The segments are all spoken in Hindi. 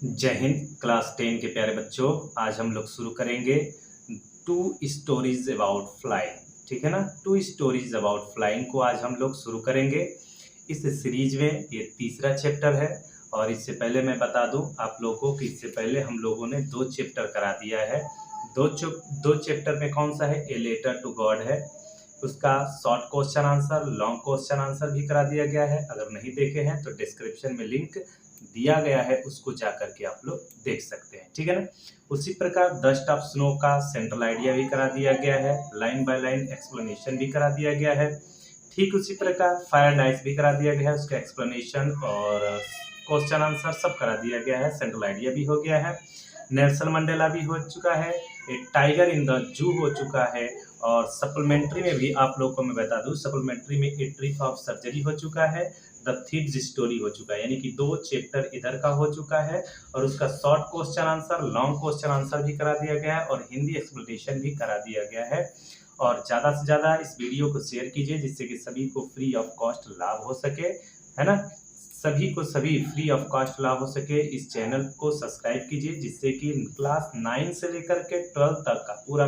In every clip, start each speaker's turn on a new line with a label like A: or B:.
A: जय हिंद। क्लास 10 के प्यारे बच्चों, आज हम लोग शुरू करेंगे टू स्टोरीज अबाउट फ्लाइंग। ठीक है ना। टू स्टोरीज अबाउट फ्लाइंग को आज हम लोग शुरू करेंगे। इस सीरीज में ये तीसरा चैप्टर है। और इससे पहले मैं बता दूं आप लोगों को कि इससे पहले हम लोगों ने 2 चैप्टर करा दिया है। दो चैप्टर में कौन सा है? ए लेटर टू गॉड है। उसका short question answer, long question answer भी करा दिया गया है। अगर नहीं देखे हैं तो डिस्क्रिप्शन में लिंक दिया गया है, उसको जा करके आप लोग देख सकते हैं। ठीक है ना। उसी प्रकार डस्ट ऑफ स्नो का सेंट्रल आइडिया भी करा दिया गया है, लाइन बाय लाइन एक्सप्लेनेशन भी करा दिया गया है। ठीक उसी प्रकार फायर डाइस भी करा दिया गया है, उसका एक्सप्लेनेशन और क्वेश्चन आंसर सब करा दिया गया है। सेंट्रल आइडिया भी हो गया है। नेल्सन मंडेला भी हो चुका है। एक टाइगर इन द जू हो चुका है। और सप्लीमेंट्री में भी आप लोगों को मैं बता दूं, सप्लीमेंट्री में ए ट्रिप ऑफ सर्जरी हो चुका है। द थीव्स स्टोरी हो चुका है, यानी कि 2 चैप्टर इधर का हो चुका है। और उसका short question answer, long question answer भी करा दिया गया है और हिंदी एक्सप्लेनेशन भी करा दिया गया है। और ज़्यादा से ज़्यादा इस वीडियो को शेयर कीजिए, जिससे कि सभी को फ्री ऑफ कॉस्ट लाभ हो सके, है ना। सभी को सभी फ्री ऑफ कॉस्ट लाभ हो सके। इस चैनल को सब्सक्राइब कीजिए, जिससे कि क्लास 9 से लेकर के 12 तक का पूरा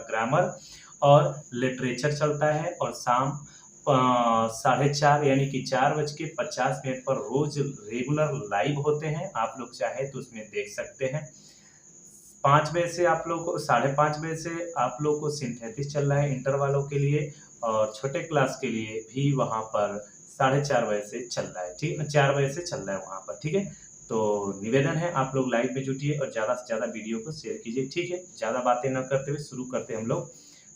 A: ग्रामर और लिटरेचर चलता है। और शाम 4:30 यानी कि 4:50 पर रोज रेगुलर लाइव होते हैं। आप लोग चाहे तो उसमें देख सकते हैं। 5 बजे से आप लोग को 5:30 बजे से आप लोग को सिंथेसिस चल रहा है इंटर वालों के लिए, और छोटे क्लास के लिए भी वहाँ पर 4:30 बजे से चल रहा है। ठीक है, 4 बजे से चल रहा है वहाँ पर। ठीक है, तो निवेदन है आप लोग लाइव में जुटिए और ज़्यादा से ज़्यादा वीडियो को शेयर कीजिए। ठीक है, ज़्यादा बातें न करते हुए शुरू करते हैं हम लोग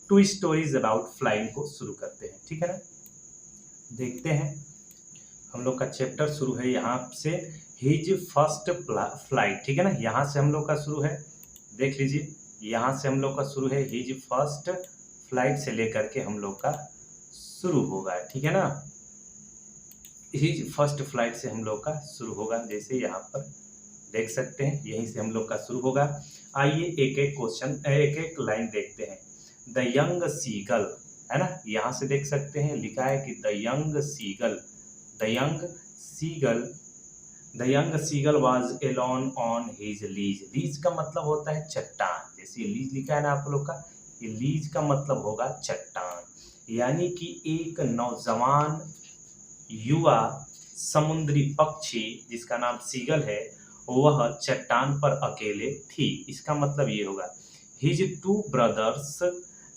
A: टू स्टोरीज अबाउट फ्लाइंग को शुरू करते हैं। ठीक है ना। देखते हैं हम लोग का चैप्टर शुरू है यहाँ से, हिज फर्स्ट फ्लाइट। ठीक है ना, यहाँ से हम लोग का शुरू है। देख लीजिए, यहाँ से हम लोग का शुरू है, हिज फर्स्ट फ्लाइट से लेकर के हम लोग का शुरू होगा। ठीक है ना, हिज फर्स्ट फ्लाइट से हम लोग का शुरू होगा। जैसे यहाँ पर देख सकते हैं, यहीं से हम लोग का शुरू होगा। आइए एक एक क्वेश्चन, एक एक लाइन देखते हैं। द यंग सीगल, है ना, यहाँ से देख सकते हैं लिखा है कि the young seagull, the young seagull, the young seagull was alone on his ledge. Ledge का मतलब होता है चट्टान। जैसे लीज लिखा है ना आप लोग का, ये लीज का मतलब होगा चट्टान। यानी कि एक नौजवान युवा समुद्री पक्षी जिसका नाम सीगल है, वह चट्टान पर अकेले थी। इसका मतलब ये होगा his 2 brothers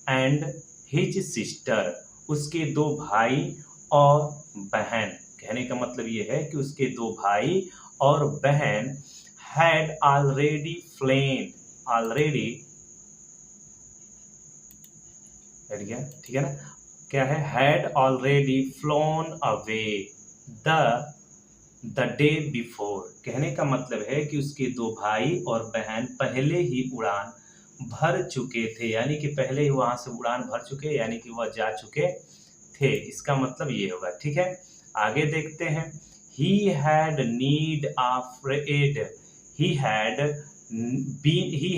A: and his sister, उसके 2 भाई और बहन। कहने का मतलब ये है कि उसके 2 भाई और बहन हैड ऑलरेडी फ्लेन, ऑलरेडी, ठीक है ना, क्या है, had already phloem away the day before. कहने का मतलब है कि उसके 2 भाई और बहन पहले ही उड़ान भर चुके थे, यानी कि पहले ही वहां से उड़ान भर चुके, यानी कि वह जा चुके थे। इसका मतलब ये होगा। ठीक है, आगे देखते हैं। He had need afraid, he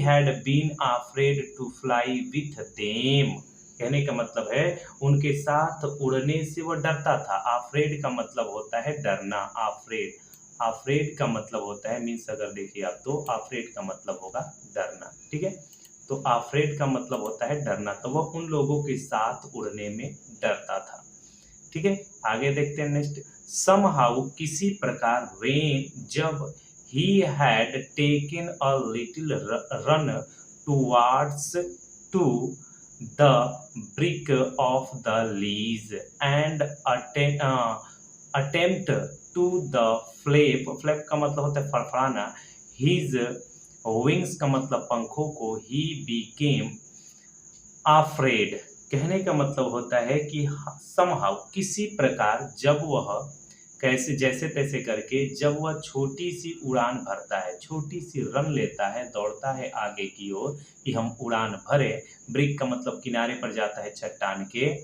A: had been afraid to fly with them। कहने का मतलब है उनके साथ उड़ने से वो डरता था। आफ्रेड का मतलब होता है डरना। आफ्रेड, आफ्रेड का मतलब होता है, मीन्स अगर देखिए आप तो आफ्रेड का मतलब होगा डरना। ठीक है, तो आफ्रेड का मतलब होता है डरना, तो वह उन लोगों के साथ उड़ने में डरता था। ठीक है, आगे देखते हैं नेक्स्ट। समहाउ, किसी प्रकार, वेन, जब, he had taken a little run towards to the brink of the ledge and attempt to the flap, flap का मतलब होता है फड़फड़ाना, हिज विंग्स का मतलब पंखों को, ही बीकेम आफ्रेड। कहने का मतलब होता है कि समहाउ, किसी प्रकार, जब वह, कैसे, जैसे तैसे करके, जब वह छोटी सी उड़ान भरता है, छोटी सी रन लेता है, दौड़ता है आगे की ओर कि हम उड़ान भरे। ब्रिक का मतलब किनारे पर जाता है, चट्टान के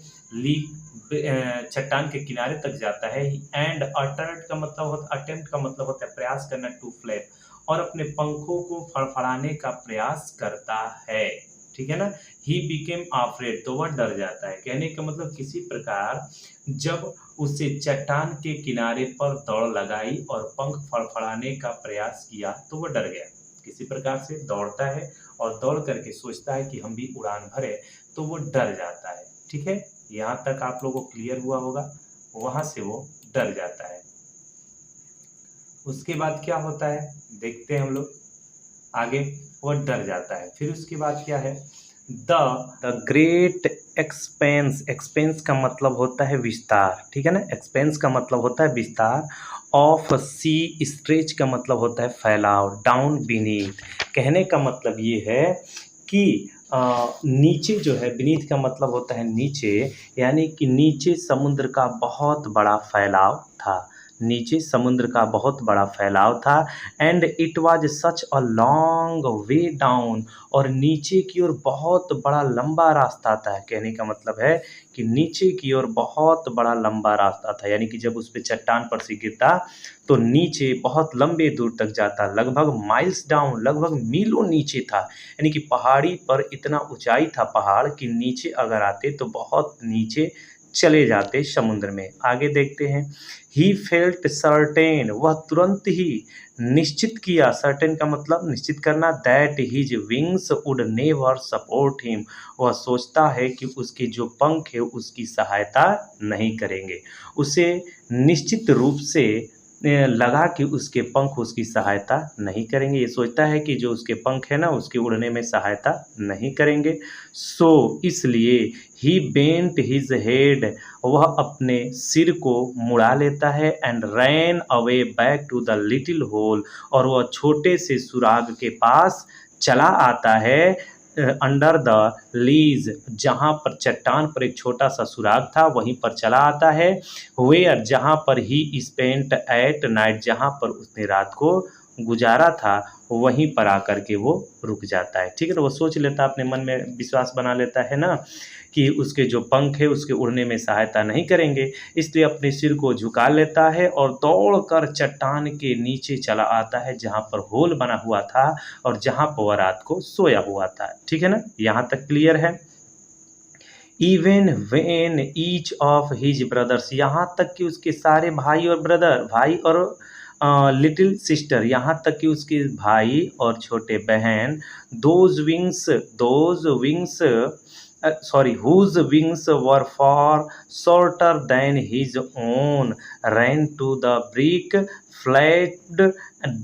A: चट्टान के किनारे तक जाता है। एंड अटेम्प्ट का मतलब होता, अटेम्प्ट का मतलब होता है प्रयास करना, टू फ्लैप, और अपने पंखों को फड़फड़ाने का प्रयास करता है। ठीक है ना। ही बिकेम आफ्रेड, तो वह डर जाता है। कहने का मतलब किसी प्रकार जब उसे चट्टान के किनारे पर दौड़ लगाई और पंख फड़फड़ाने का प्रयास किया तो वह डर गया। किसी प्रकार से दौड़ता है और दौड़ करके सोचता है कि हम भी उड़ान भरे, तो वो डर जाता है। ठीक है, यहाँ तक आप लोगों को क्लियर हुआ होगा। वहां से वो डर जाता है। उसके बाद क्या होता है देखते हैं हम लोग आगे। वो डर जाता है, फिर उसके बाद क्या है, द ग्रेट एक्सपेंस। एक्सपेंस का मतलब होता है विस्तार, ठीक है ना। एक्सपेंस का मतलब होता है विस्तार। ऑफ सी स्ट्रेच का मतलब होता है फैलाव। डाउन बीनीथ, कहने का मतलब ये है कि नीचे जो है, बीनीथ का मतलब होता है नीचे, यानी कि नीचे समुद्र का बहुत बड़ा फैलाव था। नीचे समुद्र का बहुत बड़ा फैलाव था। And it was such a long way down, और नीचे की ओर बहुत बड़ा लंबा रास्ता था। कहने का मतलब है कि नीचे की ओर बहुत बड़ा लंबा रास्ता था, यानी कि जब उस पे चट्टान पर से गिरता तो नीचे बहुत लंबे दूर तक जाता, लगभग माइल्स डाउन, लगभग मीलों नीचे था। यानी कि पहाड़ी पर इतना ऊंचाई था पहाड़ कि नीचे अगर आते तो बहुत नीचे चले जाते समुद्र में। आगे देखते हैं। ही फेल्ट सर्टेन, वह तुरंत ही निश्चित किया। सर्टेन का मतलब निश्चित करना। That his wings would never support him, वह सोचता है कि उसके जो पंख है उसकी सहायता नहीं करेंगे। उसे निश्चित रूप से लगा कि उसके पंख उसकी सहायता नहीं करेंगे। ये सोचता है कि जो उसके पंख है ना उसके उड़ने में सहायता नहीं करेंगे। सो इसलिए ही बेंट हिज हेड, वह अपने सिर को मुड़ा लेता है। And ran away back to the little hole, और वह छोटे से सुराग के पास चला आता है। अंडर द लीज, जहाँ पर चट्टान पर एक छोटा सा सुराग था वहीं पर चला आता है। वेयर, जहाँ पर ही स्पेंट एट नाइट, जहाँ पर उसने रात को गुजारा था वहीं पर आकर के वो रुक जाता है। ठीक है, तो वो सोच लेता है, अपने मन में विश्वास बना लेता है ना कि उसके जो पंख है उसके उड़ने में सहायता नहीं करेंगे, इसलिए अपने सिर को झुका लेता है और दौड़कर चट्टान के नीचे चला आता है जहाँ पर होल बना हुआ था और जहाँ पर वह रात को सोया हुआ था। ठीक है ना, यहाँ तक क्लियर है। Even when each of his brothers, यहाँ तक कि उसके सारे भाई और ब्रदर, भाई और लिटिल सिस्टर, यहाँ तक कि उसके भाई और छोटे बहन, those wings sorry, whose wings were far shorter than his own, ran to the brink, flapped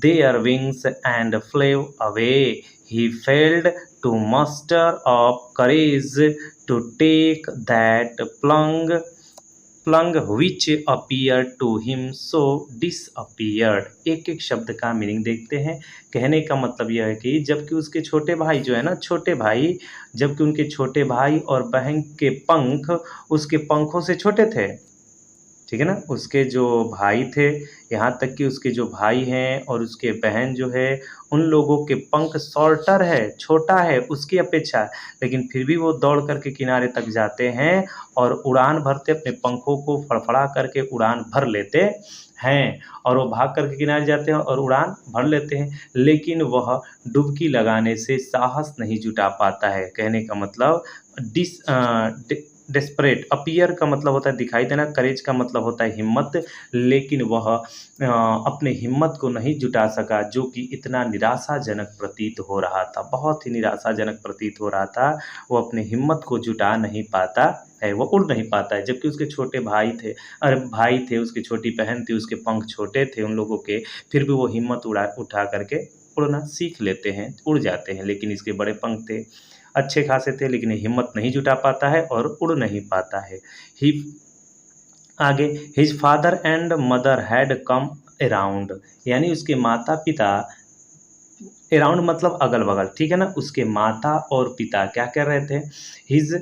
A: their wings and flew away. He failed to muster up courage to take that plunge which appeared to him so disappeared। एक एक शब्द का मीनिंग देखते हैं। कहने का मतलब यह है कि जबकि उसके छोटे भाई जो है ना, छोटे भाई, जबकि उनके छोटे भाई और बहन के पंख उसके पंखों से छोटे थे। ठीक है ना, उसके जो भाई थे, यहाँ तक कि उसके जो भाई हैं और उसके बहन जो है उन लोगों के पंख शॉर्टर है, छोटा है उसकी अपेक्षा, लेकिन फिर भी वो दौड़ करके किनारे तक जाते हैं और उड़ान भरते, अपने पंखों को फड़फड़ा करके उड़ान भर लेते हैं। और वो भाग करके किनारे जाते हैं और उड़ान भर लेते हैं, लेकिन वह डुबकी लगाने से साहस नहीं जुटा पाता है। कहने का मतलब डेस्परेट, अपीयर का मतलब होता है दिखाई देना, करेज का मतलब होता है हिम्मत, लेकिन वह अपने हिम्मत को नहीं जुटा सका, जो कि इतना निराशाजनक प्रतीत हो रहा था, बहुत ही निराशाजनक प्रतीत हो रहा था। वो अपने हिम्मत को जुटा नहीं पाता है, वो उड़ नहीं पाता है। जबकि उसके छोटे भाई थे, भाई थे, उसकी छोटी बहन थी, उसके पंख छोटे थे उन लोगों के, फिर भी वो हिम्मत उठा करके उड़ना सीख लेते हैं, उड़ जाते हैं। लेकिन इसके बड़े पंख थे, अच्छे खासे थे, लेकिन हिम्मत नहीं जुटा पाता है और उड़ नहीं पाता है। ही आगे, his father and mother had come around, यानी उसके माता पिता, अराउंड मतलब अगल बगल, ठीक है ना। उसके माता और पिता क्या कर रहे थे, हिज,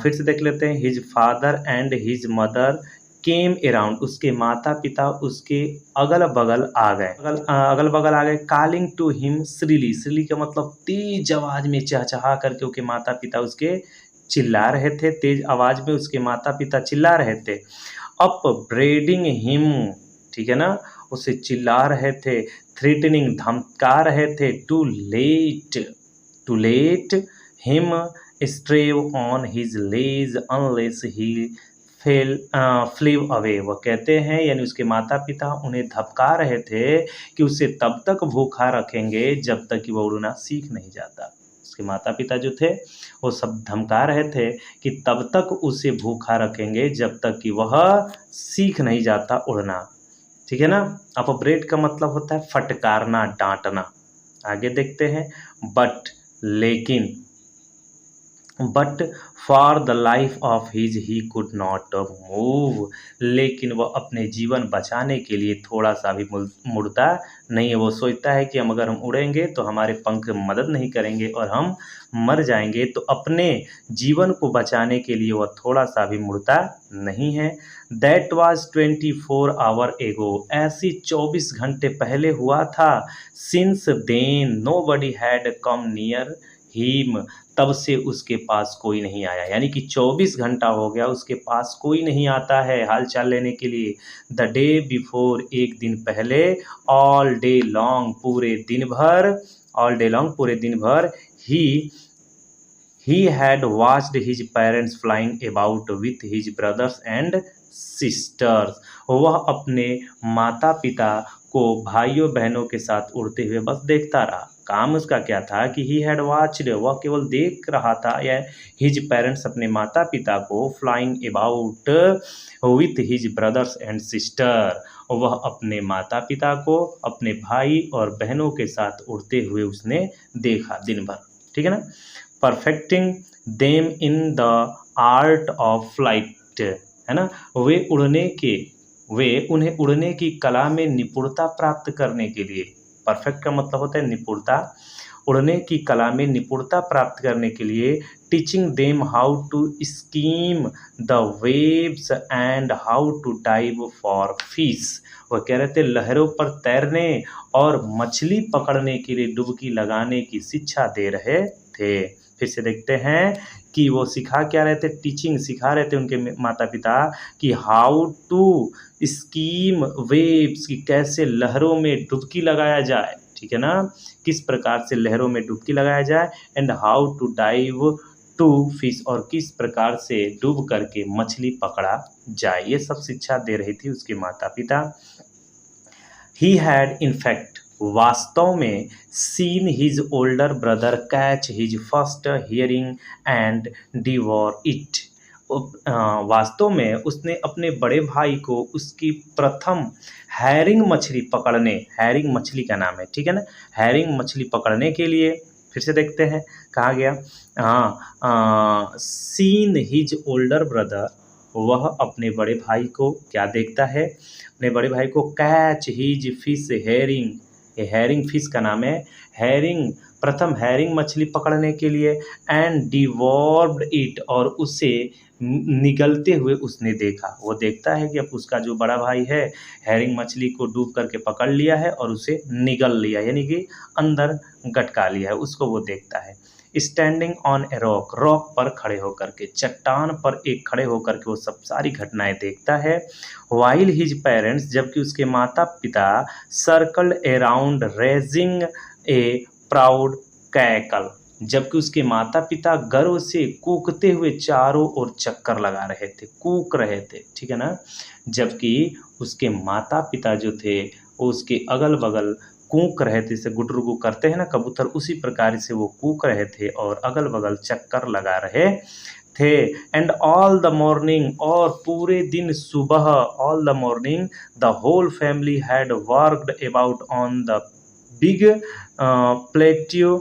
A: फिर से देख लेते हैं। His father and his mother came around, उसके माता पिता उसके अगल बगल आ गए, अगल बगल आ गए। कॉलिंग टू हिम श्रीली, श्रीली का मतलब तेज आवाज में चहचहा करके उसके माता पिता उसके चिल्ला रहे थे, तेज आवाज में उसके माता पिता चिल्ला रहे थे। अप ब्रेडिंग हिम, ठीक है ना, उसे चिल्ला रहे थे, थ्रेटनिंग धमका रहे थे, to let him strive on his legs unless he flew away। वह कहते हैं यानी उसके माता पिता उन्हें धपका रहे थे कि उसे तब तक भूखा रखेंगे जब तक कि वह उड़ना सीख नहीं जाता। उसके माता पिता जो थे वो सब धमका रहे थे कि तब तक उसे भूखा रखेंगे जब तक कि वह सीख नहीं जाता उड़ना। ठीक है ना। अपब्रेड का मतलब होता है फटकारना, डांटना। आगे देखते हैं। बट लेकिन, but for the life of his he could not move. लेकिन वह अपने जीवन बचाने के लिए थोड़ा सा भी मुड़ता नहीं है। वो सोचता है कि अगर हम उड़ेंगे तो हमारे पंख मदद नहीं करेंगे और हम मर जाएंगे, तो अपने जीवन को बचाने के लिए वह थोड़ा सा भी मुड़ता नहीं है। दैट वॉज 24 आवर एगो। ऐसी 24 घंटे पहले हुआ था। Since then nobody had come near him. तब से उसके पास कोई नहीं आया, यानी कि 24 घंटा हो गया उसके पास कोई नहीं आता है हाल चाल लेने के लिए। द डे बिफोर, एक दिन पहले। ऑल डे लॉन्ग, पूरे दिन भर। ऑल डे लॉन्ग, पूरे दिन भर। He had watched his parents flying about with his brothers and sisters. वह अपने माता पिता को भाइयों बहनों के साथ उड़ते हुए बस देखता रहा। काम उसका क्या था कि ही हैड वॉच्ड, वह केवल देख रहा था या हिज पेरेंट्स, अपने माता पिता को, flying about with his brothers and sister. वह अपने माता पिता को अपने भाई और बहनों के साथ उड़ते हुए उसने देखा दिन भर। ठीक है ना। Perfecting them in the art of flight, है ना। वे उन्हें उड़ने की कला में निपुणता प्राप्त करने के लिए, परफेक्ट का मतलब होता है निपुणता, उड़ने की कला में निपुणता प्राप्त करने के लिए, teaching them how to skim the waves and how to dive for fish. वह कह रहे थे लहरों पर तैरने और मछली पकड़ने के लिए डुबकी लगाने की शिक्षा दे रहे थे। फिर से देखते हैं कि वो सिखा क्या रहे थे, टीचिंग सिखा रहे थे उनके माता पिता कि हाउ टू स्कीम वेव्स, कि कैसे लहरों में डुबकी लगाया जाए। ठीक है ना, किस प्रकार से लहरों में डुबकी लगाया जाए। And how to dive to fish, और किस प्रकार से डूब करके मछली पकड़ा जाए। ये सब शिक्षा दे रही थी उसके माता पिता। ही हैड इन फैक्ट, वास्तव में, seen his older brother catch his first hearing and devour it. वास्तव में उसने अपने बड़े भाई को उसकी प्रथम हैरिंग मछली पकड़ने, हैरिंग मछली का नाम है, ठीक है ना, हैरिंग मछली पकड़ने के लिए, फिर से देखते हैं कहा गया। सीन हिज ओल्डर ब्रदर, वह अपने बड़े भाई को क्या देखता है, अपने बड़े भाई को कैच हिज फिश हैरिंग, ये हैरिंग फिश का नाम है, हैरिंग, प्रथम हैरिंग मछली पकड़ने के लिए, एंड डिवॉर्ड इट, और उसे निगलते हुए उसने देखा। वो देखता है कि अब उसका जो बड़ा भाई है हैरिंग मछली को डूब करके पकड़ लिया है और उसे निगल लिया, यानी कि अंदर गटका लिया है, उसको वो देखता है। Standing on a rock, rock पर खड़े होकर के, चट्टान पर एक खड़े होकर के वो सब सारी घटनाएं देखता है। वाइल हिज पेरेंट्स, जबकि उसके माता पिता, सर्कल्ड अराउंड रेजिंग ए प्राउड कैकल, जबकि उसके माता पिता गर्व से कूकते हुए चारों ओर चक्कर लगा रहे थे, कूक रहे थे, ठीक है ना। जबकि उसके माता पिता जो थे वो उसके अगल बगल कूक रहे थे, जैसे गुटरुगु करते हैं ना कबूतर, उसी प्रकार से वो कूक रहे थे और अगल बगल चक्कर लगा रहे थे। एंड ऑल द मॉर्निंग, और पूरे दिन सुबह, all the morning the whole family had worked about on the big plateau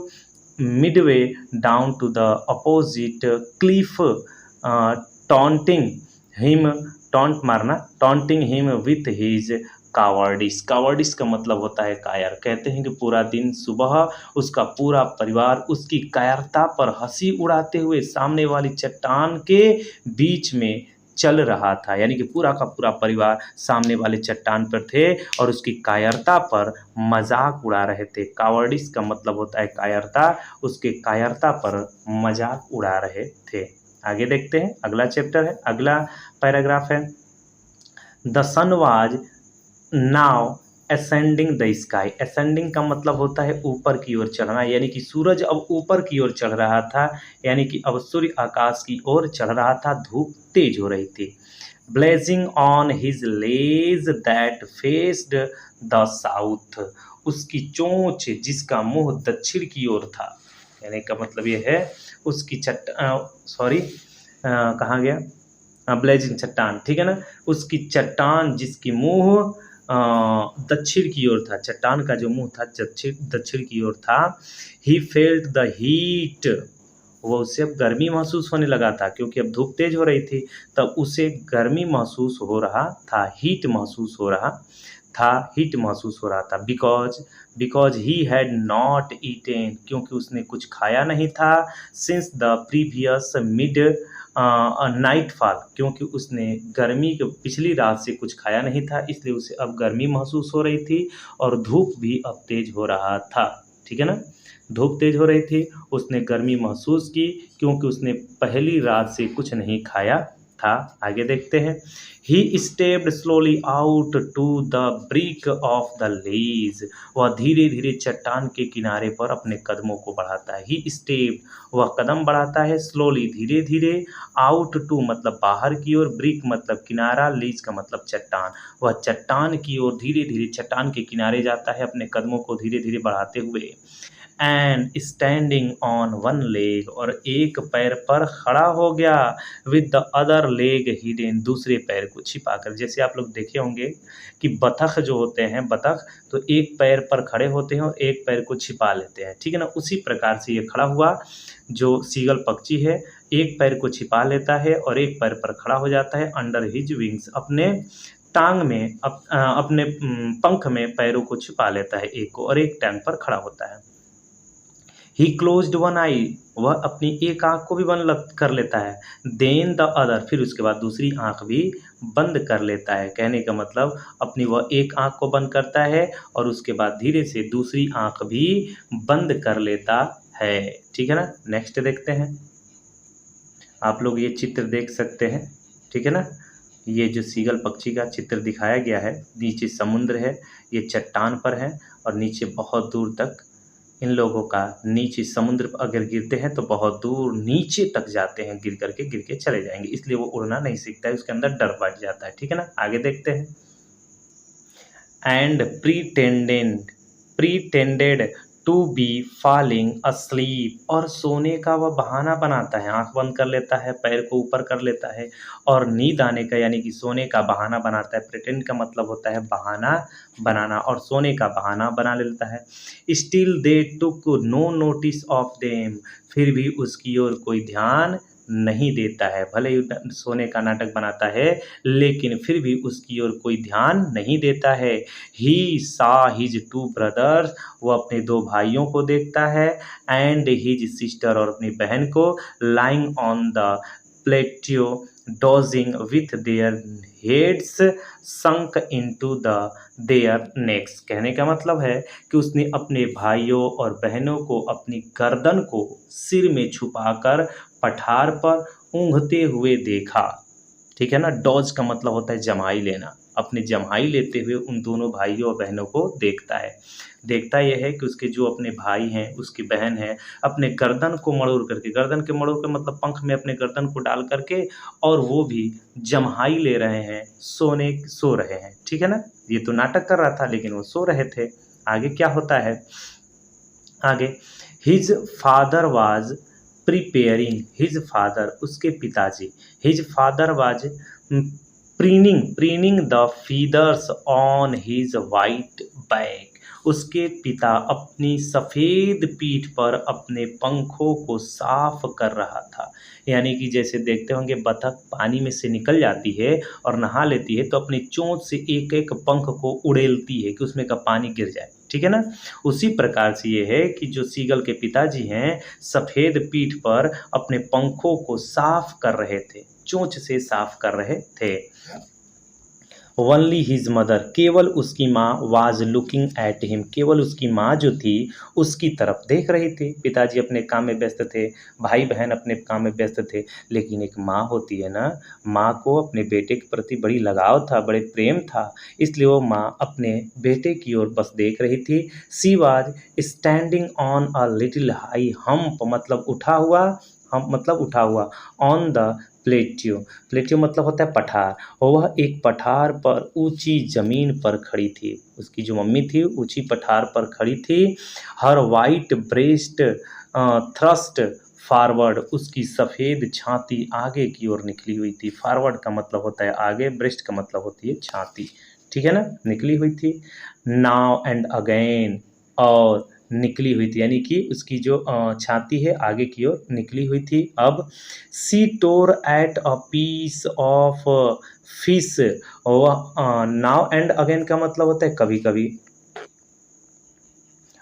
A: midway down to the opposite cliff, taunting him, taunt मारना, taunting him with his cowardice. Cowardice का मतलब होता है कायर। कहते हैं कि पूरा दिन सुबह उसका पूरा परिवार उसकी कायरता पर हंसी उड़ाते हुए सामने वाली चट्टान के बीच में चल रहा था, यानी कि पूरा का पूरा परिवार सामने वाले चट्टान पर थे और उसकी कायरता पर मजाक उड़ा रहे थे। कावर्डिस का मतलब होता है कायरता, उसके कायरता पर मजाक उड़ा रहे थे। आगे देखते हैं, अगला चैप्टर है, अगला पैराग्राफ है। The sun was now ascending the sky. Ascending का मतलब होता है ऊपर की ओर चढ़ना, यानी कि सूरज अब ऊपर की ओर चढ़ रहा था, यानी कि अब सूर्य आकाश की ओर चढ़ रहा था, धूप तेज हो रही थी। Blazing on his ledge that faced the south, उसकी चोंच जिसका मुंह दक्षिण की ओर था, यानी का मतलब ये है उसकी कहाँ गया, ब्लेजिंग चट्टान, ठीक है ना, उसकी चट्टान जिसकी मुंह दक्षिण की ओर था, चट्टान का जो मुंह था दक्षिण की ओर था। ही फेल्ट द हीट, वो उसे अब गर्मी महसूस होने लगा था, क्योंकि अब धूप तेज हो रही थी, तब उसे गर्मी महसूस हो रहा था, हीट महसूस हो रहा था। Because he had not eaten, क्योंकि उसने कुछ खाया नहीं था। Since the previous mid night fall, क्योंकि उसने गर्मी के पिछली रात से कुछ खाया नहीं था, इसलिए उसे अब गर्मी महसूस हो रही थी और धूप भी अब तेज हो रहा था, ठीक है ना। धूप तेज हो रही थी, उसने गर्मी महसूस की, क्योंकि उसने पहली रात से कुछ नहीं खाया था। आगे देखते हैं। He stepped slowly out to the brink of the ledge, वह धीरे धीरे चट्टान के किनारे पर अपने कदमों को बढ़ाता है। ही स्टेप, वह कदम बढ़ाता है, स्लोली धीरे धीरे, आउट टू मतलब बाहर की ओर, ब्रिक मतलब किनारा, लीज का मतलब चट्टान, वह चट्टान की ओर धीरे धीरे चट्टान के किनारे जाता है अपने कदमों को धीरे धीरे बढ़ाते हुए। And standing on one leg, और एक पैर पर खड़ा हो गया, with the other leg hidden, दूसरे पैर को छिपाकर। जैसे आप लोग देखे होंगे कि बतख जो होते हैं, बतख तो एक पैर पर खड़े होते हैं और एक पैर को छिपा लेते हैं, ठीक है ना। उसी प्रकार से ये खड़ा हुआ जो सीगल पक्षी है, एक पैर को छिपा लेता है और एक पैर पर खड़ा हो जाता है, अंडर हिज विंग्स, अपने टांग में अपने पंख में पैरों को छिपा लेता है एक को, और एक टांग पर खड़ा होता है। ही क्लोज्ड वन आई, वह अपनी एक आंख को भी बंद कर लेता है। देन द अदर, फिर उसके बाद दूसरी आंख भी बंद कर लेता है। कहने का मतलब अपनी वह एक आंख को बंद करता है और उसके बाद धीरे से दूसरी आंख भी बंद कर लेता है, ठीक है ना। नेक्स्ट देखते हैं। आप लोग ये चित्र देख सकते हैं, ठीक है ना। ये जो सीगल पक्षी का चित्र दिखाया गया है, नीचे समुद्र है, ये चट्टान पर है और नीचे बहुत दूर तक इन लोगों का, नीचे समुद्र अगर गिरते हैं तो बहुत दूर नीचे तक जाते हैं, गिर के चले जाएंगे, इसलिए वो उड़ना नहीं सीखता है, उसके अंदर डर बढ़ जाता है, ठीक है ना। आगे देखते हैं। And pretended to be falling asleep, और सोने का वह बहाना बनाता है, आंख बंद कर लेता है, पैर को ऊपर कर लेता है और नींद आने का यानी कि सोने का बहाना बनाता है। प्रिटेंड का मतलब होता है बहाना बनाना, और सोने का बहाना बना लेता है। Still they took no notice of them, फिर भी उसकी ओर कोई ध्यान नहीं देता है, भले ही सोने का नाटक बनाता है लेकिन फिर भी उसकी ओर कोई ध्यान नहीं देता है। ही सा हिज टू ब्रदर्स, वो अपने दो भाइयों को देखता है, एंड हिज सिस्टर, और अपनी बहन को, lying on the plateau dozing with their heads sunk into the their necks. कहने का मतलब है कि उसने अपने भाइयों और बहनों को अपनी गर्दन को सिर में छुपाकर पठार पर ऊँघते हुए देखा, ठीक है ना। डॉज का मतलब होता है जमाई लेना, अपने जमाई लेते हुए उन दोनों भाइयों और बहनों को देखता है। देखता यह है कि उसके जो अपने भाई हैं, उसकी बहन है, अपने गर्दन को मड़ोड़ करके, गर्दन के मड़ोड़ के मतलब पंख में अपने गर्दन को डाल करके, और वो भी जम्हाई ले रहे हैं, सो रहे हैं, ठीक है ना। ये तो नाटक कर रहा था लेकिन वो सो रहे थे। आगे क्या होता है, आगे his father was preparing, his father उसके पिताजी, his father was preening the feathers on his white back, उसके पिता अपनी सफ़ेद पीठ पर अपने पंखों को साफ कर रहा था। यानी कि जैसे देखते होंगे बतख पानी में से निकल जाती है और नहा लेती है तो अपनी चोंच से एक एक पंख को उड़ेलती है कि उसमें का पानी गिर जाए, ठीक है ना। उसी प्रकार से ये है कि जो सीगल के पिताजी हैं सफ़ेद पीठ पर अपने पंखों को साफ कर रहे थे, चोंच से साफ कर रहे थे। ओनली हिज मदर, केवल उसकी माँ, वाज लुकिंग एट हिम, केवल उसकी माँ जो थी उसकी तरफ देख रही थी। पिताजी अपने काम में व्यस्त थे, भाई बहन अपने काम में व्यस्त थे, लेकिन एक माँ होती है ना, माँ को अपने बेटे के प्रति बड़ी लगाव था, बड़े प्रेम था, इसलिए वो माँ अपने बेटे की ओर बस देख रही थी। She was standing on a little high hump, मतलब उठा हुआ, हम मतलब उठा हुआ, ऑन द प्लेट्यू, प्लेट्यू मतलब होता है पठार, वह एक पठार पर ऊंची जमीन पर खड़ी थी। उसकी जो मम्मी थी ऊंची पठार पर खड़ी थी। हर वाइट ब्रेस्ट थ्रस्ट फॉरवर्ड, उसकी सफ़ेद छाती आगे की ओर निकली हुई थी। फॉरवर्ड का मतलब होता है आगे, ब्रेस्ट का मतलब होती है छाती, ठीक है ना, निकली हुई थी। नाउ एंड अगेन, और निकली हुई थी, यानी कि उसकी जो छाती है आगे की ओर निकली हुई थी। अब she tore at a piece of fish, वह नाउ एंड अगेन का मतलब होता है कभी कभी।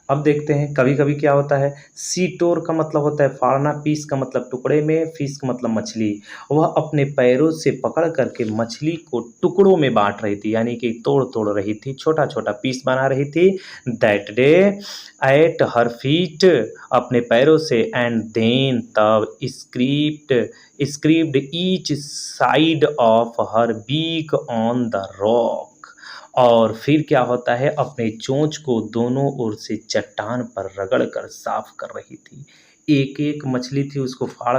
A: अब देखते हैं कभी कभी क्या होता है। सी टोर का मतलब होता है फाड़ना, पीस का मतलब टुकड़े में, फिश का मतलब मछली। वह अपने पैरों से पकड़ करके मछली को टुकड़ों में बांट रही थी, यानी कि तोड़ तोड़ रही थी, छोटा छोटा पीस बना रही थी। That day at her feet, अपने पैरों से, एंड देन तब scraped each side of her beak on the rock, और फिर क्या होता है, अपने चोंच को दोनों ओर से चट्टान पर रगड़ कर साफ कर रही थी। एक एक मछली थी उसको फाड़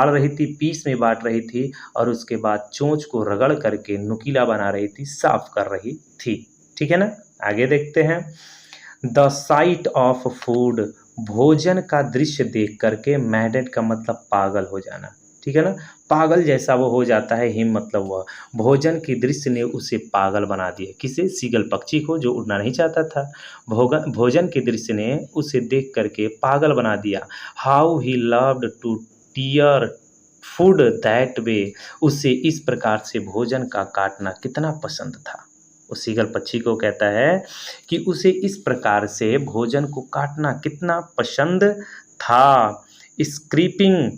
A: रही थी, पीस में बांट रही थी, और उसके बाद चोंच को रगड़ करके नुकीला बना रही थी, साफ कर रही थी। ठीक है ना, आगे देखते हैं। द साइट ऑफ फूड, भोजन का दृश्य देख करके, मैडेड का मतलब पागल हो जाना, ठीक है ना, पागल जैसा वो हो जाता है। हिम मतलब वह, भोजन के दृश्य ने उसे पागल बना दिया। किसे? सीगल पक्षी को, जो उड़ना नहीं चाहता था। भोजन के दृश्य ने उसे देख करके पागल बना दिया। How he loved to tear food that way, उसे इस प्रकार से भोजन का काटना कितना पसंद था। उस सीगल पक्षी को कहता है कि उसे इस प्रकार से भोजन को काटना कितना पसंद था। Scraping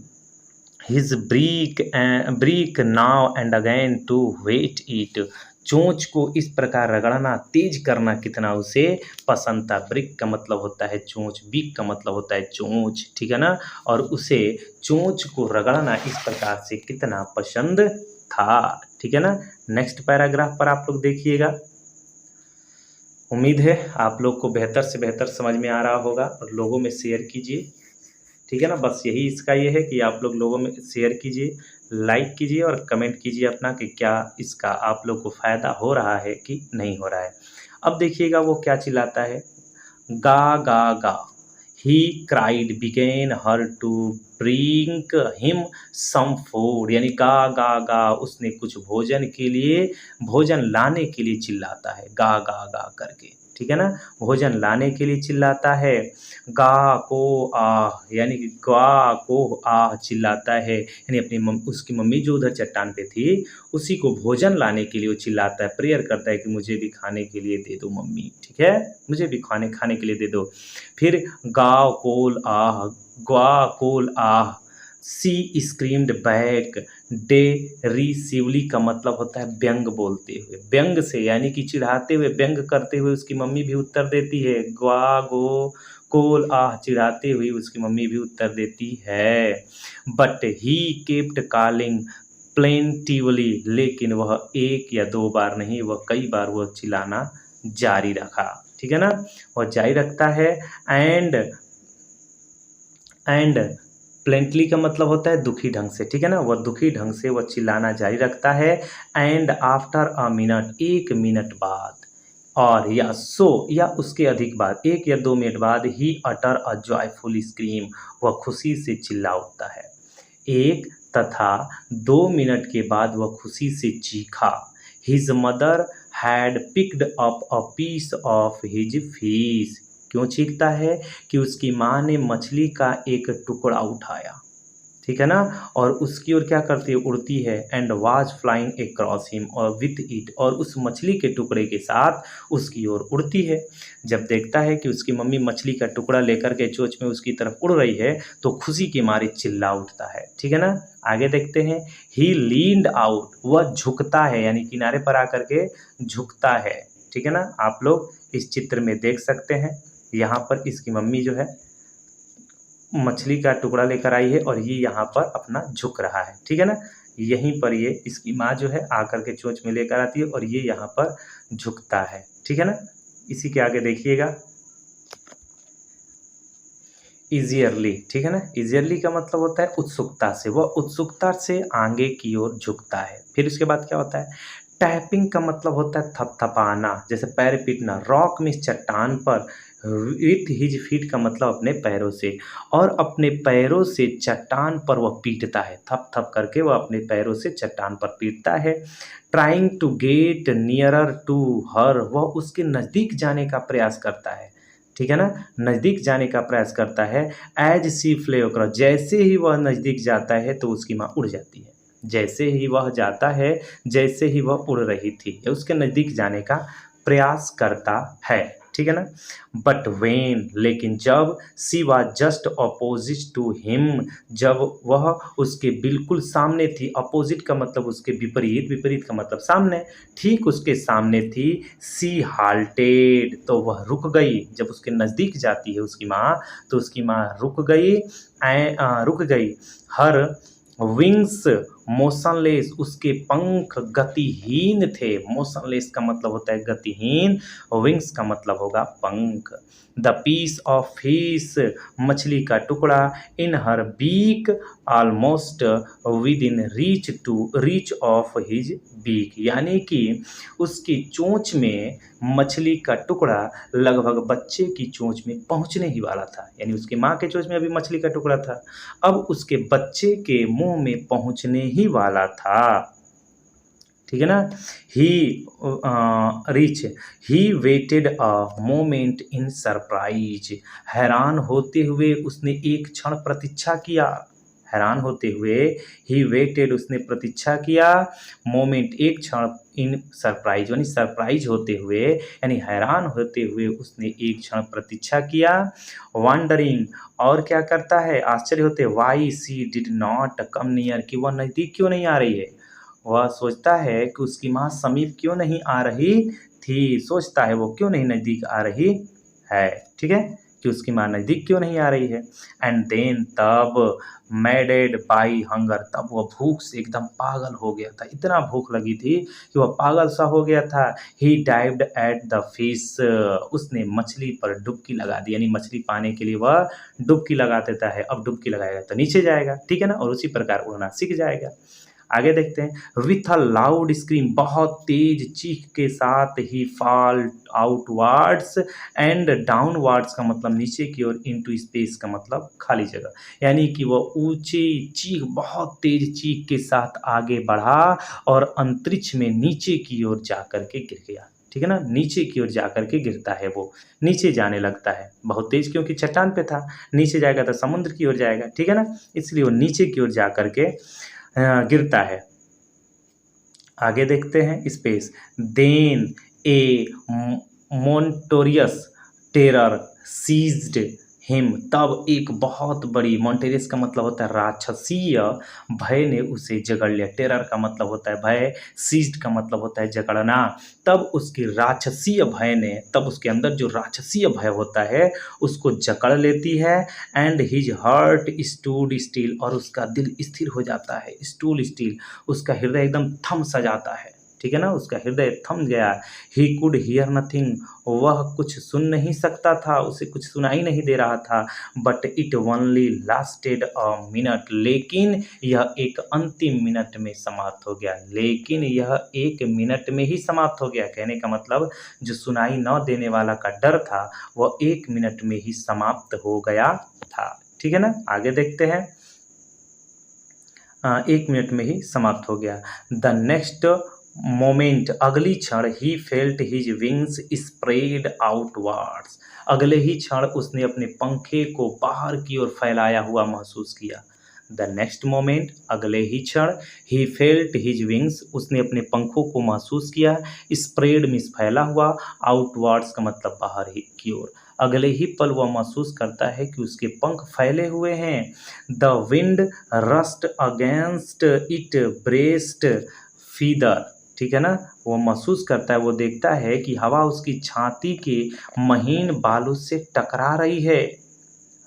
A: his beak now and again to whet it, चोंच को इस प्रकार रगड़ना, तेज करना कितना उसे पसंद था। ब्रिक का मतलब होता है चोंच, बीक का मतलब होता है चोंच, ठीक है ना, और उसे चोंच को रगड़ना इस प्रकार से कितना पसंद था। ठीक है ना, नेक्स्ट पैराग्राफ पर आप लोग देखिएगा। उम्मीद है आप लोग को बेहतर से बेहतर समझ में आ रहा होगा, और लोगों में शेयर कीजिए। ठीक है ना, बस यही इसका ये है कि आप लोग लोगों में शेयर कीजिए, लाइक कीजिए और कमेंट कीजिए अपना कि क्या इसका आप लोग को फ़ायदा हो रहा है कि नहीं हो रहा है। अब देखिएगा वो क्या चिल्लाता है। गा गा गा, he cried begging her to bring him some food, यानी गा गा गा, उसने कुछ भोजन के लिए, भोजन लाने के लिए चिल्लाता है, गा गा गा करके। ठीक है ना, भोजन लाने के लिए चिल्लाता है। गा को आह, यानी कि गा को आह चिल्लाता है, यानी अपनी उसकी मम्मी जो उधर चट्टान पे थी उसी को भोजन लाने के लिए वो चिल्लाता है, प्रेयर करता है कि मुझे भी खाने के लिए दे दो मम्मी, ठीक है, मुझे भी खाने के लिए दे दो। फिर गाव कोल आह, ग्वा कोल आह, सी स्क्रीम्ड बैक, डे रिसीवली का मतलब होता है व्यंग बोलते हुए, व्यंग से, यानी कि चिढ़ाते हुए, व्यंग करते हुए उसकी मम्मी भी उत्तर देती है। ग्वा गो कोल आह, चिढ़ाते हुए उसकी मम्मी भी उत्तर देती है। But he kept calling plaintively, लेकिन वह एक या दो बार नहीं, वह कई बार वह चिल्लाना जारी रखा। ठीक है ना, वह जारी रखता है। एंड प्लेंटली का मतलब होता है दुखी ढंग से, ठीक है ना, वह दुखी ढंग से वह चिल्लाना जारी रखता है। एंड आफ्टर अ मिनट, एक मिनट बाद, और या सो, या उसके अधिक बाद, एक या 2 मिनट बाद, ही अटर अ जॉयफुल स्क्रीम, वह खुशी से चिल्ला उठता है। 1 तथा 2 मिनट के बाद वह खुशी से चीखा। His mother had picked up a piece of his fish, क्यों चीखता है? कि उसकी माँ ने मछली का एक टुकड़ा उठाया। ठीक है ना। और उसकी ओर क्या करती है, उड़ती है। And was flying across him, और विथ इट, और उस मछली के टुकड़े के साथ उसकी ओर उड़ती है। जब देखता है कि उसकी मम्मी मछली का टुकड़ा लेकर के चोंच में उसकी तरफ उड़ रही है तो खुशी के मारे चिल्ला उठता है। ठीक है ना। आगे देखते हैं। ही लीन्ड आउट, वह झुकता है, यानी किनारे पर आकर के झुकता है। ठीक है ना। आप लोग इस चित्र में देख सकते हैं, यहाँ पर इसकी मम्मी जो है मछली का टुकड़ा लेकर आई है और ये यहाँ पर अपना झुक रहा है। ठीक है ना। यहीं पर ये इसकी माँ जो है आकर के चोंच में लेकर आती है और ये यहाँ पर झुकता है। ठीक है ना। इसी के आगे देखिएगा, ईजियरली। ठीक है ना। ईजियरली का मतलब होता है उत्सुकता से, वह उत्सुकता से आगे की ओर झुकता है। फिर उसके बाद क्या होता है, टैपिंग का मतलब होता है थपथपाना, जैसे पैर पीटना। रॉक में चट्टान पर, विथ हिज फीट का मतलब अपने पैरों से, और अपने पैरों से चट्टान पर वह पीटता है, थप थप करके वह अपने पैरों से चट्टान पर पीटता है। Trying to get nearer to her, वह उसके नज़दीक जाने का प्रयास करता है। ठीक है ना। नज़दीक जाने का प्रयास करता है। एज सी फ्ले अक्रॉस, जैसे ही वह नज़दीक जाता है तो उसकी माँ उड़ जाती है। जैसे ही वह जाता है, जैसे ही वह उड़ रही थी, उसके नज़दीक जाने का प्रयास करता है। ठीक है ना। बट वेन, लेकिन जब, she was just opposite to him, जब वह उसके बिल्कुल सामने थी। अपोजिट का मतलब उसके विपरीत, विपरीत का मतलब सामने, ठीक उसके सामने थी। सी हाल्टेड, तो वह रुक गई। जब उसके नज़दीक जाती है उसकी माँ तो उसकी माँ रुक गई, रुक गई। हर विंग्स मोशनलेस, उसके पंख गतिहीन थे। मोशनलेस का मतलब होता है गतिहीन, विंग्स का मतलब होगा पंख। द पीस ऑफ फिश, मछली का टुकड़ा, in her beak almost within reach of his beak, यानी कि उसकी चोंच में मछली का टुकड़ा लगभग बच्चे की चोंच में पहुंचने ही वाला था। यानी उसकी माँ के चोंच में अभी मछली का टुकड़ा था, अब उसके बच्चे के मुंह में पहुंचने ही वाला था। ठीक है ना। He reach, he waited a moment in surprise, हैरान होते हुए उसने एक क्षण प्रतीक्षा किया। हैरान होते हुए, ही वेटेड, उसने प्रतीक्षा किया। मोमेंट, एक क्षण, इन सरप्राइज, यानी सरप्राइज होते हुए, यानी हैरान होते हुए उसने एक क्षण प्रतीक्षा किया। वंडरिंग, और क्या करता है, आश्चर्य होते, why she did not come near, कि वह नज़दीक क्यों नहीं आ रही है। वह सोचता है कि उसकी माँ समीप क्यों नहीं आ रही थी, सोचता है वो क्यों नहीं नज़दीक आ रही है। ठीक है, कि उसकी माँ नज़दीक क्यों नहीं आ रही है। एंड देन, तब, मैडेड बाई हंगर, तब वह भूख से एकदम पागल हो गया था। इतना भूख लगी थी कि वह पागल सा हो गया था। ही डाइव्ड एट द फिश, उसने मछली पर डुबकी लगा दी, यानी मछली पाने के लिए वह डुबकी लगा देता है। अब डुबकी लगाएगा तो नीचे जाएगा। ठीक है ना। और उसी प्रकार उड़ना सीख जाएगा। आगे देखते हैं। विथ अ लाउड स्क्रीम, बहुत तेज चीख के साथ ही, फॉल आउटवर्ड्स एंड डाउनवर्ड्स का मतलब नीचे की ओर, इनटू स्पेस का मतलब खाली जगह, यानी कि वह ऊंची चीख, बहुत तेज चीख के साथ आगे बढ़ा और अंतरिक्ष में नीचे की ओर जाकर के गिर गया। ठीक है ना। नीचे की ओर जाकर के गिरता है, वो नीचे जाने लगता है बहुत तेज, क्योंकि चट्टान पे था। नीचे जाएगा तो समुद्र की ओर जाएगा। ठीक है ना। इसलिए वो नीचे की ओर जाकर के गिरता है। आगे देखते हैं स्पेस। देन ए मोन्टोरियस टेरर सीज्ड हिम, तब एक बहुत बड़ी, मोन्टेरियस का मतलब होता है राक्षसीय भय ने उसे जकड़ लिया। टेरर का मतलब होता है भय, सीज्ड का मतलब होता है जकड़ना। तब उसकी राक्षसीय भय ने, तब उसके अंदर जो राक्षसीय भय होता है उसको जकड़ लेती है। And his heart stood still, और उसका दिल स्थिर हो जाता है। स्टूल स्टिल, उसका हृदय एकदम थम सा जाता है। ठीक है ना। उसका हृदय थम गया। ही कुड हियर नथिंग, वह कुछ सुन नहीं सकता था, उसे कुछ सुनाई नहीं दे रहा था। But it only lasted a minute, लेकिन यह एक अंतिम मिनट में समाप्त हो गया। लेकिन यह एक मिनट में ही समाप्त हो गया, कहने का मतलब जो सुनाई न देने वाला का डर था वह एक मिनट में ही समाप्त हो गया था। ठीक है ना। आगे देखते हैं। एक मिनट में ही समाप्त हो गया। द नेक्स्ट मोमेंट, अगली क्षण, he felt his wings spread outwards, अगले ही क्षण उसने अपने पंखे को बाहर की ओर फैलाया हुआ महसूस किया। द नेक्स्ट मोमेंट, अगले ही क्षण, ही फेल्ट हिज विंग्स, उसने अपने पंखों को महसूस किया, स्प्रेड मीन्स फैला हुआ, आउटवर्ड्स का मतलब बाहर ही की ओर, अगले ही पल वह महसूस करता है कि उसके पंख फैले हुए हैं। The wind rust against it breast feather, ठीक है ना, वो महसूस करता है, वो देखता है कि हवा उसकी छाती के महीन बालों से टकरा रही है,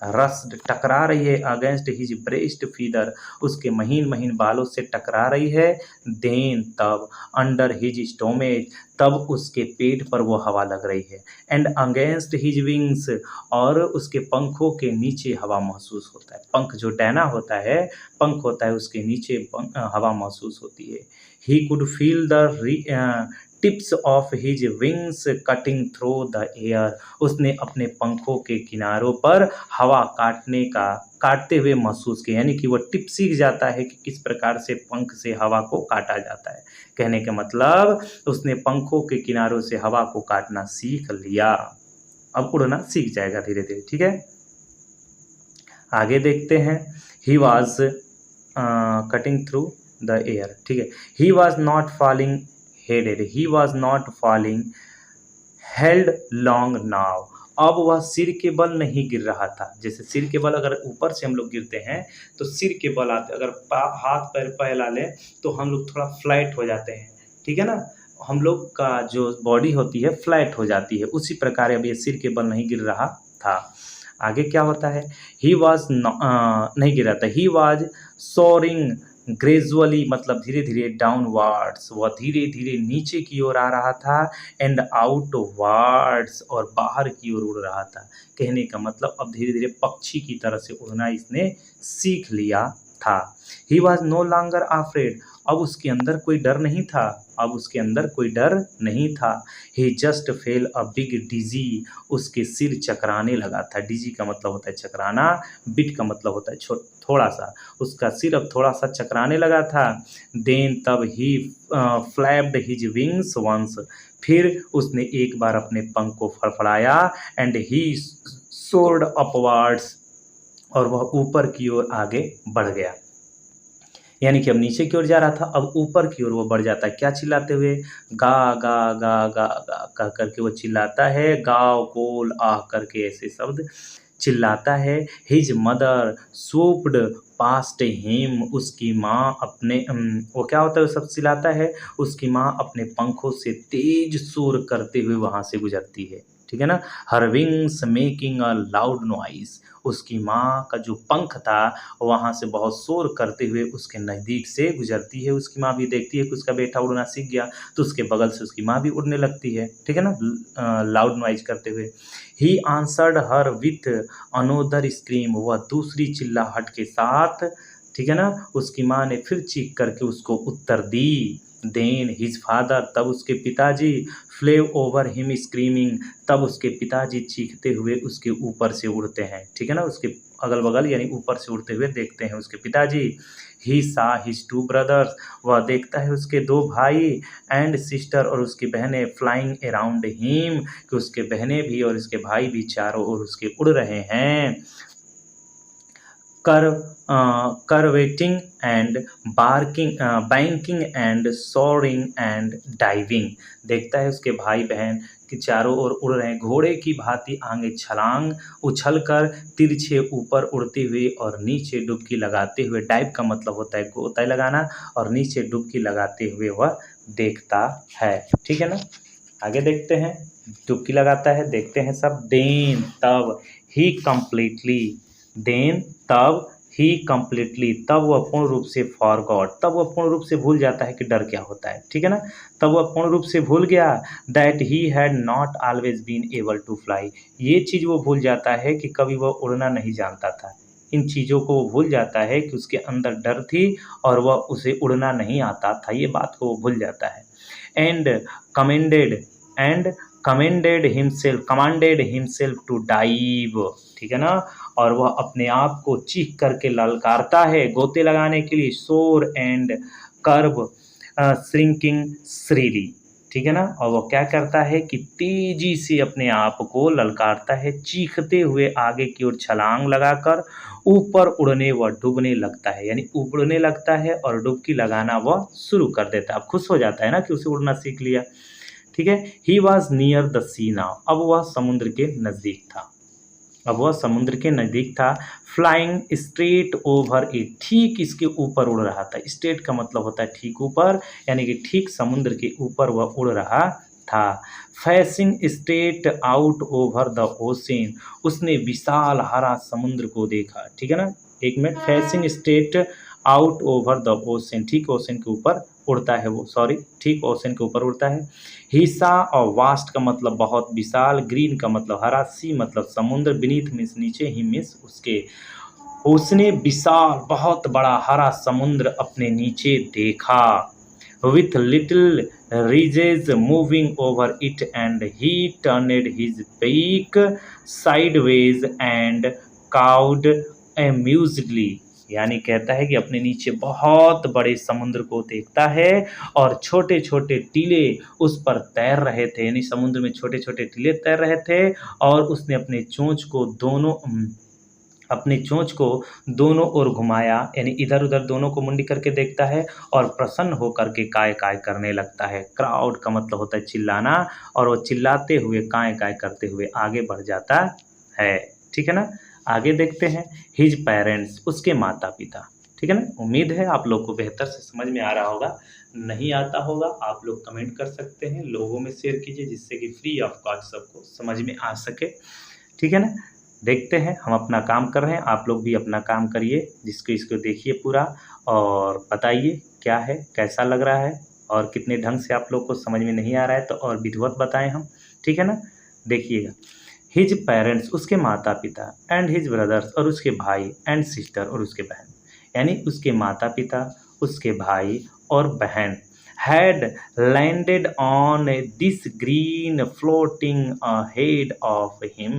A: रस्ट टकरा रही है, अगेंस्ट हिज ब्रेस्ट फीदर, उसके महीन महीन बालों से टकरा रही है। देन तब, अंडर हिज स्टोमेज, तब उसके पेट पर वो हवा लग रही है। एंड अगेंस्ट हिज विंग्स, और उसके पंखों के नीचे हवा महसूस होता है, पंख जो डैना होता है, पंख होता है, उसके नीचे हवा महसूस होती है। He could feel the tips of his wings cutting through the air, उसने अपने पंखों के किनारों पर हवा काटते हुए महसूस किया, यानी कि वो टिप सीख जाता है कि किस प्रकार से पंख से हवा को काटा जाता है। कहने का मतलब उसने पंखों के किनारों से हवा को काटना सीख लिया, अब उड़ना सीख जाएगा धीरे धीरे, ठीक है। आगे देखते हैं। He was cutting through the air, ठीक है। He was not falling headed, he was not falling held long now, अब वह सिर के बल नहीं गिर रहा था। जैसे सिर के बल अगर ऊपर से हम लोग गिरते हैं तो सिर के बल आते, अगर हाथ पैर फैला लें तो हम लोग थोड़ा फ्लैट हो जाते हैं, ठीक है ना, हम लोग का जो बॉडी होती है फ्लैट हो जाती है, उसी प्रकार अब ये सिर के बल नहीं गिर रहा था। आगे क्या होता है, ही वॉज नहीं गिरा था, ही वॉज सोरिंग ग्रेजुअली, मतलब धीरे धीरे डाउनवर्ड्स, वह धीरे धीरे नीचे की ओर आ रहा था, एंड आउटवर्ड्स, और बाहर की ओर उड़ रहा था। कहने का मतलब अब धीरे धीरे पक्षी की तरह से उड़ना इसने सीख लिया था। He was no longer afraid, अब उसके अंदर कोई डर नहीं था, अब उसके अंदर कोई डर नहीं था। ही जस्ट फेल अ बिग डिजी, उसके सिर चकराने लगा था, डिजी का मतलब होता है चकराना, बिट का मतलब होता है थोड़ा सा, उसका सिर अब थोड़ा सा चकराने लगा था। देन तब ही फ्लैप्ड हिज विंग्स वंस, फिर उसने एक बार अपने पंख को फड़फड़ाया, एंड ही सोर्ड अपवर्ड्स, और वह ऊपर की ओर आगे बढ़ गया, यानी कि अब नीचे की ओर जा रहा था, अब ऊपर की ओर वो बढ़ जाता है। क्या चिल्लाते हुए, गा गा गा गा गा कह करके वो चिल्लाता है, गाव गोल आह करके ऐसे शब्द चिल्लाता है। हिज मदर सूप्ड पास्ट हिम, उसकी माँ अपने वो क्या होता है, वो सब चिल्लाता है, उसकी माँ अपने पंखों से तेज शोर करते हुए वहाँ से गुजरती है, ठीक है ना। हर wings making a loud noise, उसकी माँ का जो पंख था वहाँ से बहुत शोर करते हुए उसके नज़दीक से गुजरती है। उसकी माँ भी देखती है कि उसका बेटा उड़ना सीख गया, तो उसके बगल से उसकी माँ भी उड़ने लगती है, ठीक है ना, लाउड नॉइज करते हुए। He answered her with another scream, वह दूसरी चिल्लाहट के साथ, ठीक है ना, उसकी माँ ने फिर चीख करके उसको उत्तर दी। देन हिज फादर, तब उसके पिताजी, फ्लेव ओवर हिम स्क्रीमिंग, तब उसके पिताजी चीखते हुए उसके ऊपर से उड़ते हैं, ठीक है ना, उसके अगल बगल यानी ऊपर से उड़ते हुए देखते हैं उसके पिताजी। ही सा हिज टू ब्रदर्स, वह देखता है उसके दो भाई, एंड सिस्टर, और उसकी बहनें, फ्लाइंग अराउंड हिम, कि उसके बहनें भी और उसके भाई भी चारों ओर उसके उड़ रहे हैं। Curveting and barking, banking and soaring and diving, देखता है उसके भाई बहन कि चारों ओर उड़ रहे हैं, घोड़े की भांति आगे छलांग उछलकर तिरछे ऊपर उड़ते हुए और नीचे डुबकी लगाते हुए, डाइव का मतलब होता है गोता लगाना, और नीचे डुबकी लगाते हुए वह देखता है, ठीक है ना। आगे देखते हैं, डुबकी लगाता है, देखते हैं सब। देन तब ही कंप्लीटली, देन तब ही कंप्लीटली, तब वह पूर्ण रूप से फॉरगॉट, तब वह पूर्ण रूप से भूल जाता है कि डर क्या होता है, ठीक है ना, तब वह पूर्ण रूप से भूल गया that he had not always been able to fly, ये चीज़ वो भूल जाता है कि कभी वह उड़ना नहीं जानता था। इन चीज़ों को वो भूल जाता है कि उसके अंदर डर थी और वह उसे उड़ना नहीं आता था, ये बात को वो भूल जाता है। And commended and commanded himself to dive, ठीक है ना, और वह अपने आप को चीख करके ललकारता है गोते लगाने के लिए। सोर एंड कर्व श्रिंकिंग श्रीली, ठीक है ना। और वो क्या करता है कि तेजी से अपने आप को ललकारता है, चीखते हुए आगे की ओर छलांग लगाकर ऊपर उड़ने व डूबने लगता है। यानी उड़ने लगता है और डुबकी लगाना वह शुरू कर देता है। अब खुश हो जाता है ना कि उसे उड़ना सीख लिया। ठीक है। He was near the sea now, अब वह समुद्र के नज़दीक था। अब वह समुद्र के नज़दीक था। फ्लाइंग स्ट्रेट ओवर इट, ठीक इसके ऊपर उड़ रहा था। स्ट्रेट का मतलब होता है ठीक ऊपर, यानी कि ठीक समुद्र के ऊपर वह उड़ रहा था। Fencing straight out over the ocean, उसने विशाल हरा समुद्र को देखा। ठीक है ना। एक minute, fencing straight out over the ocean, ठीक ओशन के ऊपर उड़ता है वो, सॉरी, ठीक ओशन के ऊपर उड़ता है। हिस्सा और वास्ट का मतलब बहुत विशाल, ग्रीन का मतलब हरा, सी मतलब समुद्र, बीनीथ मीन्स नीचे, ही मीन्स उसके। उसने विशाल बहुत बड़ा हरा समुद्र अपने नीचे देखा। with little ridges moving over it, and he turned his beak sideways and cawed amusedly। यानी कहता है कि अपने नीचे बहुत बड़े समुद्र को देखता है और छोटे छोटे टीले उस पर तैर रहे थे। यानी समुद्र में छोटे छोटे टीले तैर रहे थे और उसने अपने चोंच को दोनों ओर घुमाया, यानी इधर उधर दोनों को मुंडी करके देखता है और प्रसन्न होकर के काय काय करने लगता है। क्राउड का मतलब होता है चिल्लाना, और वो चिल्लाते हुए काय काय करते हुए आगे बढ़ जाता है। ठीक है ना। आगे देखते हैं। हिज पेरेंट्स, उसके माता पिता। ठीक है ना। उम्मीद है आप लोग को बेहतर से समझ में आ रहा होगा। नहीं आता होगा आप लोग कमेंट कर सकते हैं, लोगों में शेयर कीजिए जिससे कि फ्री ऑफ कॉस्ट सबको समझ में आ सके। ठीक है ना। देखते हैं, हम अपना काम कर रहे हैं, आप लोग भी अपना काम करिए, जिसको इसको देखिए पूरा और बताइए क्या है, कैसा लग रहा है और कितने ढंग से आप लोग को समझ में नहीं आ रहा है तो और विधिवत बताएं हम। ठीक है ना। देखिएगा। हिज पेरेंट्स, उसके माता पिता, एंड हिज ब्रदर्स, और उसके भाई, एंड सिस्टर, और उसके बहन। यानी उसके माता पिता, उसके भाई और बहन had landed on this green floating ahead of him।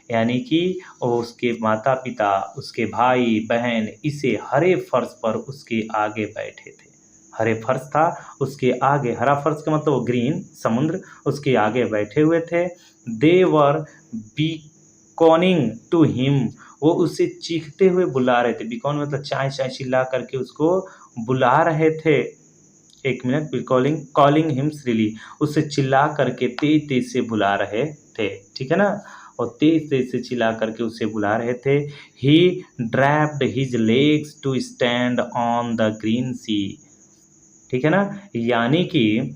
A: यानी कि उसके माता पिता, उसके भाई बहन इसे हरे फर्श पर उसके आगे बैठे थे। हरे फर्श था उसके आगे, हरा फर्श का मतलब ग्रीन समुद्र, उसके आगे बैठे हुए थे। दे वर बीकॉनिंग टू हिम, वो उसे चीखते हुए बुला रहे थे। बीकॉन मतलब चाय चाय चिल्ला करके उसको बुला रहे थे। एक मिनट, कॉलिंग हिम श्रीली, उसे चिल्ला करके तेज तेज से बुला रहे थे। ठीक है ना। और तेज तेज से चिल्ला करके उसे बुला रहे थे। He dropped his legs to stand on the green sea. ठीक है ना। यानी कि,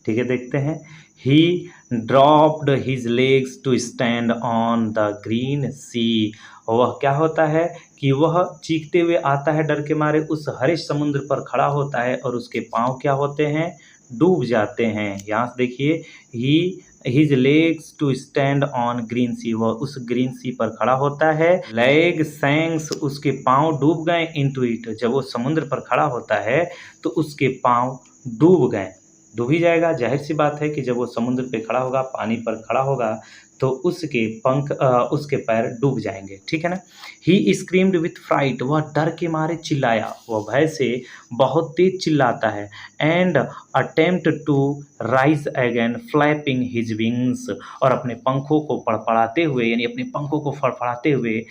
A: ठीक है, देखते हैं। He dropped his legs to stand on the green sea. वह क्या होता है कि वह चीखते हुए आता है डर के मारे, उस हरे समुद्र पर खड़ा होता है और उसके पांव क्या होते हैं, डूब जाते हैं। यहाँ से देखिए, he his legs to stand on green sea, वह उस ग्रीन सी पर खड़ा होता है। लेग सैंक्स, उसके पांव डूब गए इनटू इट, जब वो समुद्र पर खड़ा होता है तो उसके पांव डूब गए। डूब ही जाएगा, जाहिर सी बात है कि जब वो समुद्र पे खड़ा होगा, पानी पर खड़ा होगा तो उसके पैर डूब जाएंगे। ठीक है ना। ही स्क्रीम्ड विथ फ्राइट, वह डर के मारे चिल्लाया, वह भय से बहुत तेज चिल्लाता है। And attempt to rise again flapping his wings, और अपने पंखों को फड़फड़ाते हुए, यानी अपने पंखों को फड़फड़ाते हुए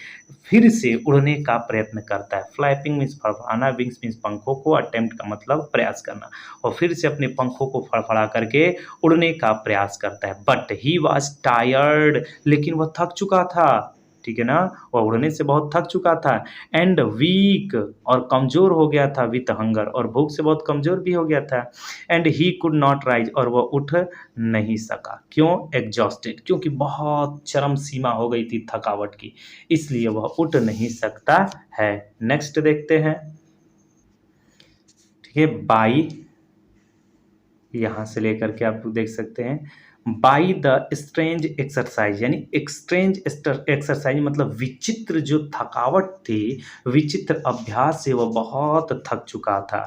A: फिर से उड़ने का प्रयत्न करता है। फ्लैपिंग मीन्स फड़फड़ाना, विंग्स मीन्स पंखों को, अटेम्प्ट का मतलब प्रयास करना, और फिर से अपने पंखों को फड़फड़ा करके उड़ने का प्रयास करता है। बट ही वॉज टायर्ड, लेकिन वह थक चुका था। ठीक है ना। वह उड़ने से बहुत थक चुका था। एंड वीक, और कमज़ोर हो गया था, विथ हंगर, और भूख से बहुत कमज़ोर भी हो गया था। And he could not rise, और वह उठ नहीं सका। क्यों? एग्जॉस्टेड, क्योंकि बहुत चरम सीमा हो गई थी थकावट की, इसलिए वह उठ नहीं सकता है। नेक्स्ट देखते हैं। ठीक है। बाई, यहाँ से लेकर के आप देख सकते हैं। बाई द स्ट्रेंज एक्सरसाइज, यानी एक्सट्रेंज एक्सरसाइज मतलब विचित्र जो थकावट थी, विचित्र अभ्यास से वह बहुत थक चुका था।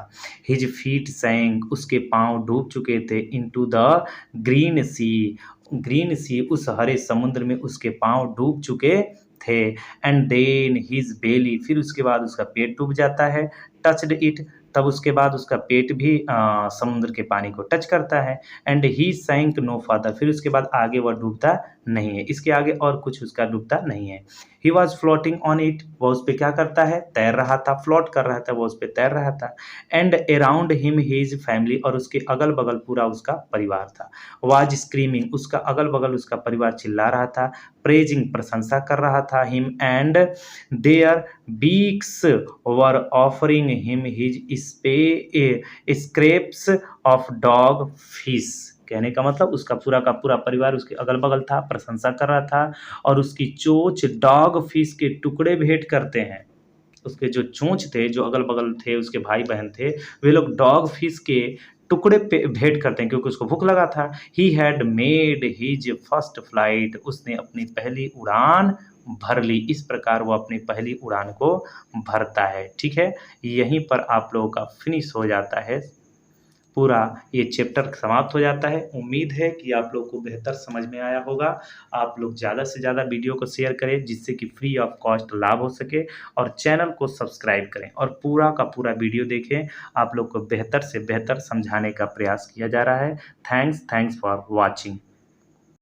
A: हिज फीट सैंक, उसके पांव डूब चुके थे, into the green sea, green sea उस हरे समुद्र में उसके पांव डूब चुके थे। एंड देन हिज बेली, फिर उसके बाद उसका पेट डूब जाता है। टच्ड इट, तब उसके बाद उसका पेट भी समुद्र के पानी को टच करता है। एंड ही सैंक नो फर्दर, फिर उसके बाद आगे वह डूबता नहीं है, इसके आगे और कुछ उसका डूबता नहीं है। He was floating on it, वह उस पर क्या करता है, तैर रहा था, फ्लोट कर रहा था, वह उस पर तैर रहा था। And around him his family, और उसके अगल बगल पूरा उसका परिवार था। वाज स्क्रीमिंग, उसका अगल बगल उसका परिवार चिल्ला रहा था। प्रेजिंग, प्रशंसा कर रहा था। Him and their beaks were offering him his scraps of dog fish. कहने का मतलब उसका पूरा का पूरा परिवार उसके अगल बगल था, प्रशंसा कर रहा था, और उसकी चोंच डॉग फिश के टुकड़े भेंट करते हैं। उसके जो चोंच थे, जो अगल बगल थे, उसके भाई बहन थे, वे लोग डॉग फिश के टुकड़े पे भेंट करते हैं, क्योंकि उसको भूख लगा था। He had made his first flight, उसने अपनी पहली उड़ान भर ली। इस प्रकार वो अपनी पहली उड़ान को भरता है। ठीक है, यहीं पर आप लोगों का फिनिश हो जाता है, पूरा ये चैप्टर समाप्त हो जाता है। उम्मीद है कि आप लोग को बेहतर समझ में आया होगा। आप लोग ज़्यादा से ज़्यादा वीडियो को शेयर करें, जिससे कि फ्री ऑफ कॉस्ट लाभ हो सके, और चैनल को सब्सक्राइब करें और पूरा का पूरा वीडियो देखें। आप लोग को बेहतर से बेहतर समझाने का प्रयास किया जा रहा है। Thanks for watching.